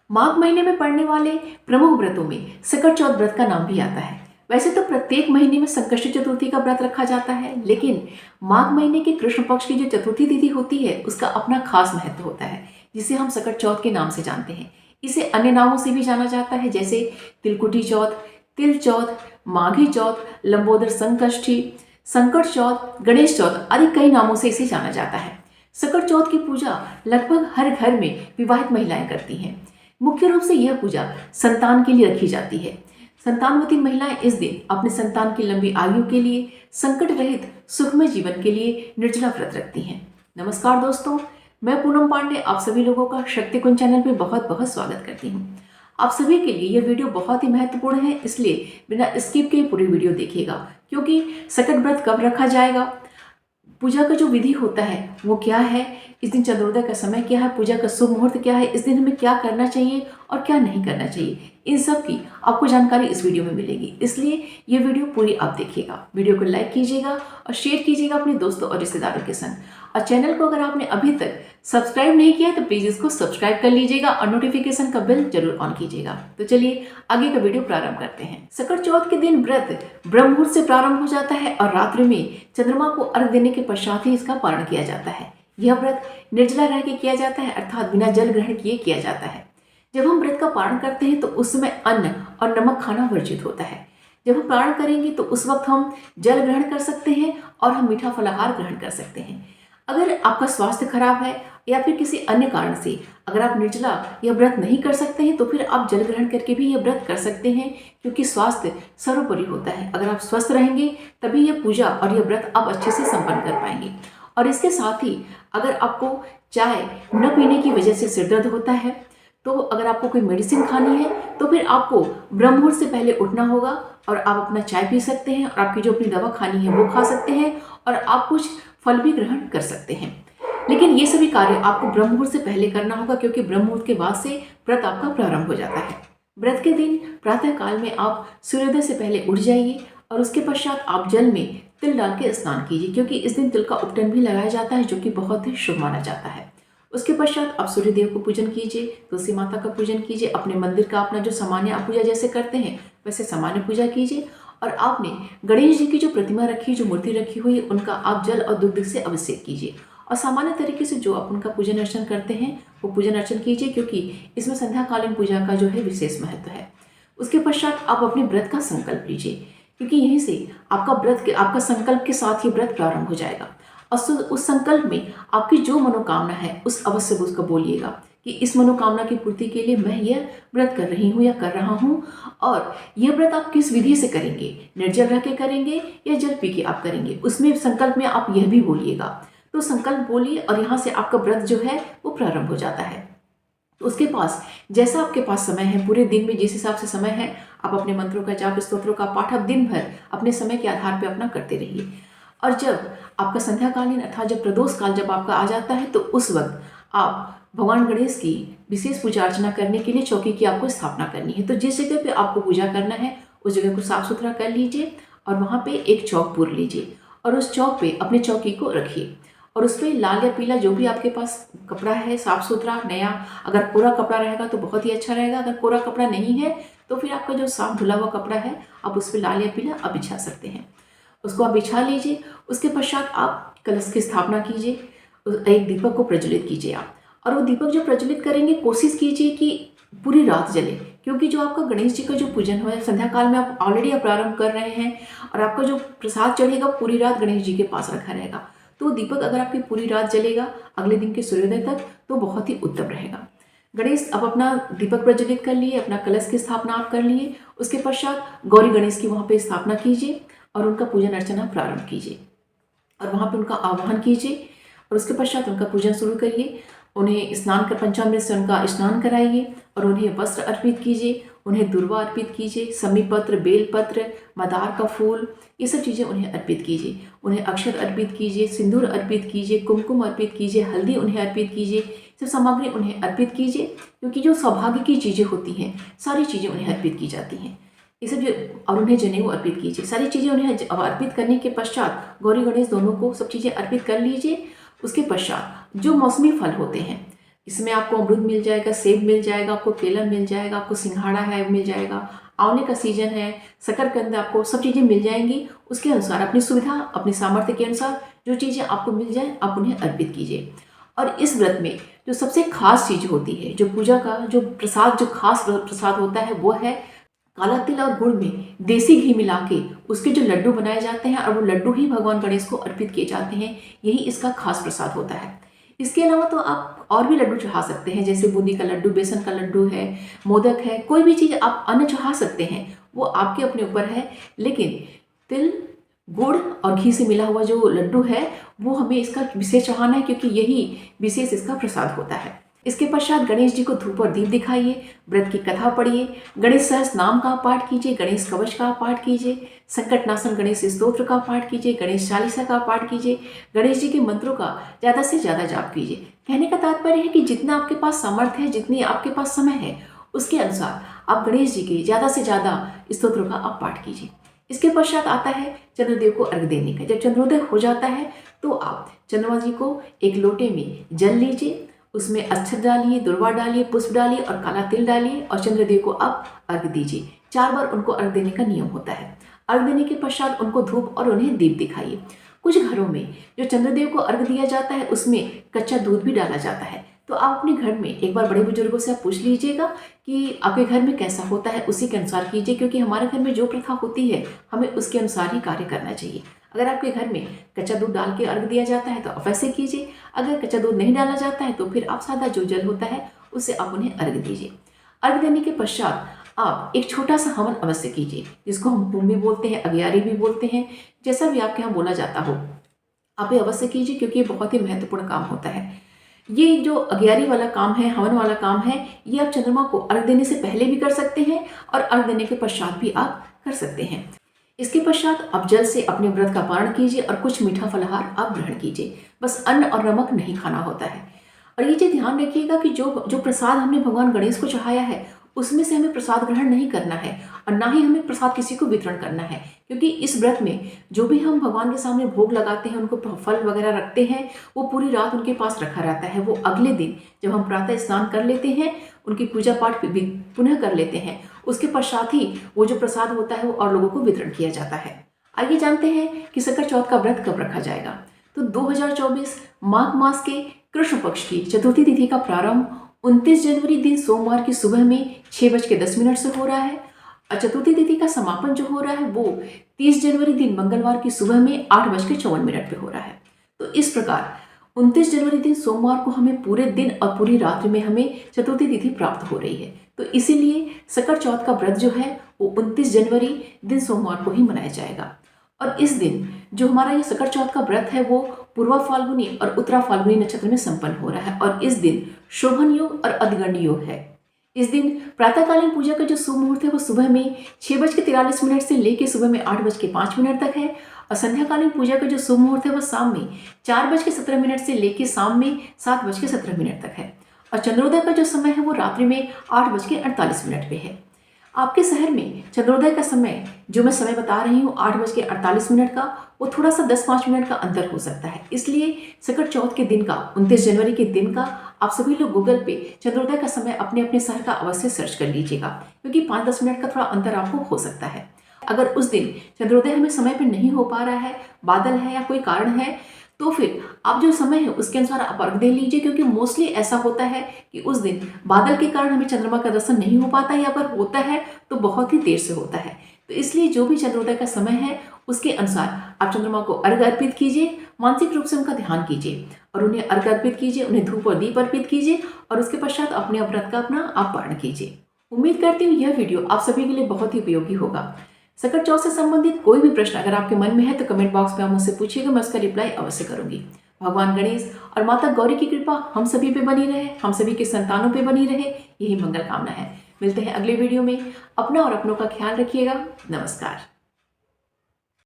माघ महीने में पड़ने वाले प्रमुख व्रतों में सकट चौथ व्रत का नाम भी आता है। वैसे तो प्रत्येक महीने में संकष्टी चतुर्थी का व्रत रखा जाता है, लेकिन माघ महीने के कृष्ण पक्ष की जो चतुर्थी तिथि होती है उसका अपना खास महत्व होता है, जिसे हम सकट चौथ के नाम से जानते हैं। इसे अन्य नामों से भी जाना जाता है, जैसे तिलकुटी चौथ, तिल चौथ, माघी चौथ, लंबोदर संकष्टी, संकट चौथ, गणेश चौथ आदि कई नामों से इसे जाना जाता है। सकट चौथ की पूजा लगभग हर घर में विवाहित महिलाएं करती हैं। मुख्य रूप से यह पूजा संतान के लिए रखी जाती है। संतानवती महिलाएं इस दिन अपने संतान की लंबी आयु के लिए, संकट रहित सुखमय जीवन के लिए निर्जला व्रत रखती हैं। नमस्कार दोस्तों, मैं पूनम पांडे आप सभी लोगों का शक्ति कुंज चैनल पे बहुत बहुत स्वागत करती हूँ। आप सभी के लिए यह वीडियो बहुत ही महत्वपूर्ण है, इसलिए बिना स्किप के पूरी वीडियो देखिएगा, क्योंकि सकट व्रत कब रखा जाएगा, पूजा का जो विधि होता है वो क्या है, इस दिन चंद्रोदय का समय क्या है, पूजा का शुभ मुहूर्त क्या है, इस दिन हमें क्या करना चाहिए और क्या नहीं करना चाहिए, इन सब की आपको जानकारी इस वीडियो में मिलेगी। इसलिए ये वीडियो पूरी आप देखिएगा। वीडियो को लाइक कीजिएगा और शेयर कीजिएगा अपने दोस्तों और रिश्तेदारों के संग। और चैनल को अगर आपने अभी तक सब्सक्राइब नहीं किया तो प्लीज़ इसको सब्सक्राइब कर लीजिएगा और नोटिफिकेशन का बेल जरूर ऑन कीजिएगा। तो चलिए आगे का वीडियो प्रारंभ करते हैं। सकट चौथ के दिन व्रत ब्रह्म मुहूर्त से प्रारंभ हो जाता है और रात्रि में चंद्रमा को अर्घ देने के पश्चात ही इसका पारण किया जाता है। यह व्रत निर्जला रह के किया जाता है, अर्थात बिना जल ग्रहण किए किया जाता है। जब हम व्रत का पारण करते हैं तो उस समय अन्न और नमक खाना वर्जित होता है। जब हम पारण करेंगे तो उस वक्त हम जल ग्रहण कर सकते हैं और हम मीठा फलाहार ग्रहण कर सकते हैं। अगर आपका स्वास्थ्य खराब है या फिर किसी अन्य कारण से अगर आप निर्जला यह व्रत नहीं कर सकते हैं तो फिर आप जल ग्रहण करके भी यह व्रत कर सकते हैं, क्योंकि स्वास्थ्य सर्वोपरि होता है। अगर आप स्वस्थ रहेंगे तभी यह पूजा और यह व्रत आप अच्छे से संपन्न कर पाएंगे। और इसके साथ ही अगर आपको चाय न पीने की वजह से सिर दर्द होता है, तो अगर आपको कोई मेडिसिन खानी है तो फिर आपको ब्रह्म मुहूर्त से पहले उठना होगा और आप अपना चाय पी सकते हैं और आपकी जो अपनी दवा खानी है वो खा सकते हैं और आप कुछ फल भी ग्रहण कर सकते हैं। लेकिन ये सभी कार्य आपको ब्रह्म मुहूर्त से पहले करना होगा, क्योंकि ब्रह्म मुहूर्त के बाद से व्रत आपका प्रारंभ हो जाता है। व्रत के दिन प्रातः काल में आप सूर्योदय से पहले उठ जाइए और उसके पश्चात आप जल में तिल डाल के स्नान कीजिए, क्योंकि इस दिन तिल का उपटन भी लगाया जाता है, जो कि बहुत ही शुभ माना जाता है। उसके पश्चात आप सूर्य देव को पूजन कीजिए, तुलसी माता का पूजन कीजिए, अपने मंदिर का अपना जो सामान्य आप पूजा जैसे करते हैं वैसे सामान्य पूजा कीजिए। और आपने गणेश जी की जो प्रतिमा रखी, जो मूर्ति रखी हुई, उनका आप जल और दुग्ध से अभिषेक कीजिए और सामान्य तरीके से जो आप उनका पूजन अर्चन करते हैं वो पूजन अर्चन कीजिए, क्योंकि इसमें संध्याकालीन पूजा का जो है विशेष महत्व है। उसके पश्चात आप अपने व्रत का संकल्प लीजिए, क्योंकि यहीं से आपका व्रत आपका संकल्प के साथ ही व्रत प्रारंभ हो जाएगा। और उस संकल्प में आपकी जो मनोकामना है उस अवश्य उसको बोलिएगा कि इस मनोकामना की पूर्ति के लिए मैं यह व्रत कर रही हूँ या कर रहा हूँ। और यह व्रत आप किस विधि से करेंगे, निर्जल रह के करेंगे या जल पी के आप करेंगे, उसमें संकल्प में आप यह भी बोलिएगा। तो संकल्प बोलिए और यहाँ से आपका व्रत जो है वो प्रारंभ हो जाता है। तो उसके पास जैसा आपके पास समय है, पूरे दिन में जिस हिसाब से समय है, आप अपने मंत्रों का जाप, स्तोत्रों का पाठ आप दिन भर अपने समय के आधार पर अपना करते रहिए। और जब आपका संध्याकालीन अर्थात जब प्रदोष काल जब आपका आ जाता है तो उस वक्त आप भगवान गणेश की विशेष पूजा अर्चना करने के लिए चौकी की आपको स्थापना करनी है। तो जिस जगह पे आपको पूजा करना है उस जगह को साफ सुथरा कर लीजिए और वहाँ पे एक चौक पूर लीजिए और उस चौक पे अपने चौकी को रखिए और उस पर लाल या पीला जो भी आपके पास कपड़ा है साफ सुथरा नया, अगर कोरा कपड़ा रहेगा तो बहुत ही अच्छा रहेगा, अगर कोरा कपड़ा नहीं है तो फिर आपका जो साफ धुला हुआ कपड़ा है आप उस पर लाल या पीला आप बिछा सकते हैं, उसको आप बिछा लीजिए। उसके पश्चात आप कलश की स्थापना कीजिए, एक दीपक को प्रज्वलित कीजिए आप, और वो दीपक जो प्रज्वलित करेंगे कोशिश कीजिए कि पूरी रात जले, क्योंकि जो आपका गणेश जी का जो पूजन हो संध्या काल में आप ऑलरेडी प्रारंभ कर रहे हैं और आपका जो प्रसाद चढ़ेगा पूरी रात गणेश जी के पास रखा रहेगा। तो दीपक अगर आपकी पूरी रात जलेगा अगले दिन के सूर्योदय तक तो बहुत ही उत्तम रहेगा। गणेश अब अपना दीपक प्रज्वलित कर लिए, अपना कलश की स्थापना आप कर लिए, उसके पश्चात गौरी गणेश की वहाँ पे स्थापना कीजिए और उनका पूजन अर्चना प्रारंभ कीजिए और वहाँ पे उनका आवाहन कीजिए और उसके पश्चात उनका पूजन शुरू करिए। उन्हें स्नान कर पंचामृत से उनका स्नान कराइए और उन्हें वस्त्र अर्पित कीजिए, उन्हें दुर्वा अर्पित कीजिए, समीपत्र, बेलपत्र, मदार का फूल, ये सब चीज़ें उन्हें अर्पित कीजिए। उन्हें अक्षत अर्पित कीजिए, सिंदूर अर्पित कीजिए, कुमकुम अर्पित कीजिए, हल्दी उन्हें अर्पित कीजिए, सब सामग्री उन्हें अर्पित कीजिए, क्योंकि जो सौभाग्य की चीज़ें होती हैं सारी चीज़ें उन्हें अर्पित की जाती हैं। ये सब जो और उन्हें जनेऊ अर्पित कीजिए, सारी चीज़ें उन्हें अर्पित करने के पश्चात गौरी गणेश दोनों को सब चीज़ें अर्पित कर लीजिए। उसके पश्चात जो मौसमी फल होते हैं इसमें आपको अमरूद मिल जाएगा, सेब मिल जाएगा, आपको केला मिल जाएगा, आपको सिंघाड़ा है मिल जाएगा, आंवले का सीजन है, शकरकंद, आपको सब चीज़ें मिल जाएंगी। उसके अनुसार अपनी सुविधा, अपने सामर्थ्य के अनुसार जो चीज़ें आपको मिल जाए आप उन्हें अर्पित कीजिए। और इस व्रत में जो सबसे खास चीज़ होती है, जो पूजा का जो प्रसाद, जो खास प्रसाद होता है, वो है काला तिल और गुड़ में देसी घी मिला के उसके जो लड्डू बनाए जाते हैं और वो लड्डू ही भगवान गणेश को अर्पित किए जाते हैं। यही इसका खास प्रसाद होता है। इसके अलावा तो आप और भी लड्डू चढ़ा सकते हैं, जैसे बूंदी का लड्डू, बेसन का लड्डू है, मोदक है, कोई भी चीज़ आप अन्न चढ़ा सकते हैं, वो आपके अपने ऊपर है। लेकिन तिल, गुड़ और घी से मिला हुआ जो लड्डू है वो हमें इसका विशेष चढ़ाना है, क्योंकि यही विशेष इसका प्रसाद होता है। इसके पश्चात गणेश जी को धूप और दीप दिखाइए, व्रत की कथा पढ़िए, गणेश सहस्त्र नाम का पाठ कीजिए, गणेश कवच का पाठ कीजिए, संकटनाशन गणेश स्तोत्र का पाठ कीजिए, गणेश चालीसा का पाठ कीजिए, गणेश जी के मंत्रों का ज़्यादा से ज़्यादा जाप कीजिए। कहने का तात्पर्य है कि जितना आपके पास सामर्थ्य है, जितनी आपके पास समय है, उसके अनुसार आप गणेश जी के ज़्यादा से ज़्यादा स्तोत्रों का आप पाठ कीजिए। इसके पश्चात आता है चंद्रदेव को अर्घ्य देने का। जब चंद्रोदय हो जाता है तो आप चंद्रमा जी को एक लोटे में जल लीजिए, उसमें अक्षत डालिए, दुर्वा डालिए, पुष्प डालिए और काला तिल डालिए और चंद्रदेव को आप अर्घ्य दीजिए। 4 बार उनको अर्घ्य देने का नियम होता है। अर्घ्य देने के पश्चात उनको धूप और उन्हें दीप दिखाइए। कुछ घरों में जो चंद्रदेव को अर्घ्य दिया जाता है उसमें कच्चा दूध भी डाला जाता है। तो आप अपने घर में एक बार बड़े बुजुर्गों से आप पूछ लीजिएगा कि आपके घर में कैसा होता है, उसी के अनुसार कीजिए, क्योंकि हमारे घर में जो प्रथा होती है हमें उसके अनुसार ही कार्य करना चाहिए। अगर आपके घर में कच्चा दूध डाल के अर्घ्य दिया जाता है तो आप वैसे कीजिए, अगर कच्चा दूध नहीं डाला जाता है तो फिर आप सादा जो जल होता है उससे आप उन्हें अर्घ्य दीजिए। अर्घ्य देने के पश्चात आप एक छोटा सा हवन अवश्य कीजिए, जिसको हम होम भी बोलते हैं, अग्यारी भी बोलते हैं, जैसा भी आपके यहाँ बोला जाता हो, आप ये अवश्य कीजिए, क्योंकि ये बहुत ही महत्वपूर्ण काम होता है। ये जो अग्यारी वाला काम है, हवन वाला काम है, ये आप चंद्रमा को अर्घ्य देने से पहले भी कर सकते हैं और अर्घ्य देने के पश्चात भी आप कर सकते हैं। इसके पश्चात आप जल से अपने व्रत का पारण कीजिए और कुछ मीठा फलाहार आप ग्रहण कीजिए। बस अन्न और नमक नहीं खाना होता है। और ये चीज़ ध्यान रखिएगा कि जो प्रसाद हमने भगवान गणेश को चढ़ाया है उसमें से हमें प्रसाद ग्रहण नहीं करना है और ना ही हमें प्रसाद किसी को वितरण करना है, क्योंकि इस व्रत में जो भी हम भगवान के सामने भोग लगाते हैं, उनको फल वगैरह रखते हैं, वो पूरी रात उनके पास रखा रहता है। वो अगले दिन जब हम प्रातः स्नान कर लेते हैं, उनकी पूजा पाठ पुनः कर लेते हैं, उसके पश्चात ही वो जो प्रसाद होता है वो और लोगों को वितरण किया जाता है। आइए जानते हैं कि सकट चौथ का व्रत कब रखा जाएगा। तो 2024 माघ मास के कृष्ण पक्ष की चतुर्थी तिथि का प्रारंभ 29 जनवरी दिन सोमवार की सुबह में 6:10 से हो रहा है और चतुर्थी तिथि का समापन जो हो रहा है वो 30 जनवरी दिन मंगलवार की सुबह में 8:54 पे हो रहा है। तो इस प्रकार 29 जनवरी दिन सोमवार को हमें पूरे दिन और पूरी रात्रि में हमें चतुर्थी तिथि प्राप्त हो रही है। तो इसीलिए सकट चौथ का व्रत जो है वो 29 जनवरी दिन सोमवार को ही मनाया जाएगा। और इस दिन जो हमारा ये सकट चौथ का व्रत है वो पूर्वा फाल्गुनी और उत्तरा फाल्गुनी नक्षत्र में संपन्न हो रहा है और इस दिन शोभन योग और अधगंड योग है। इस दिन प्रातःकालीन पूजा का जो शुभ मुहूर्त है वो सुबह में 6:43 से लेकर सुबह में 8:05 तक है और संध्याकालीन पूजा का जो शुभ मुहूर्त है वो शाम में 4:17 से लेकर शाम में 7:17 तक है और चंद्रोदय का जो समय है वो रात्रि में 8:48 पे है। आपके शहर में चंद्रोदय का समय जो मैं समय बता रही हूँ 8:48 का, वो थोड़ा सा 10-5 मिनट का अंतर हो सकता है। इसलिए सकट चौथ के दिन का 29 जनवरी के दिन का आप सभी लोग गूगल पे चंद्रोदय का समय अपने अपने शहर का अवश्य सर्च कर लीजिएगा, क्योंकि 5-10 मिनट का थोड़ा अंतर आपको हो सकता है। अगर उस दिन चंद्रोदय हमें समय पर नहीं हो पा रहा है, बादल है या कोई कारण है, तो फिर आप जो समय है उसके अनुसार आप अर्घ दे लीजिए, क्योंकि मोस्टली ऐसा होता है कि उस दिन बादल के कारण हमें चंद्रमा का दर्शन नहीं हो पाता है या अगर होता है तो बहुत ही देर से होता है। तो इसलिए जो भी चंद्रोदय का समय है उसके अनुसार आप चंद्रमा को अर्घ अर्पित कीजिए, मानसिक रूप से उनका ध्यान कीजिए और उन्हें अर्घ अर्पित कीजिए, उन्हें धूप और दीप अर्पित कीजिए और उसके पश्चात अपने व्रत का अपना आप पारण कीजिए। उम्मीद करती हूँ यह वीडियो आप सभी के लिए बहुत ही उपयोगी होगा। सकट चौथ से संबंधित कोई भी प्रश्न अगर आपके मन में है तो कमेंट बॉक्स में आप मुझसे पूछिएगा, मैं उसका रिप्लाई अवश्य करूंगी। भगवान गणेश और माता गौरी की कृपा हम सभी पे बनी रहे, हम सभी के संतानों पे बनी रहे, यही मंगल कामना है। मिलते हैं अगले वीडियो में। अपना और अपनों का ख्याल रखिएगा। नमस्कार।